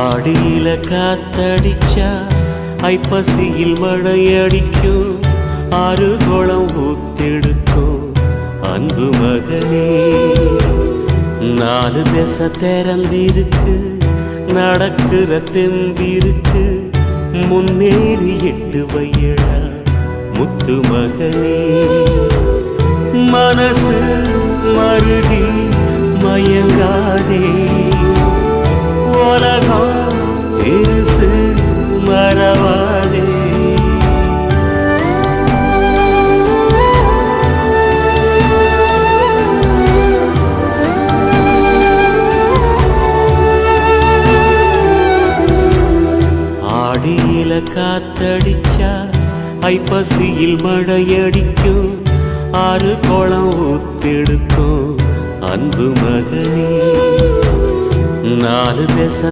ஆடியில காத்தடிச்சா ஐப்பசியில் மழையடிக்கும், ஆறு குளம் ஊத்தெடுக்கும் அன்பு மகனே. நாலு திசை திறந்திருக்கு, நடக்கிற தெம்பிருக்கு, முன்னேறி எட்டு வையடா முத்து மகனே. மனசு மருகி மயங்காதே, உலகம் இருசு மறவாதே. ஆடியில காத்தடிச்சா ஐப்பசியில் மழையடிக்கும், ஆறு குளம் ஊத்தெடுக்கும் அன்பு மகனே. நாலு திசை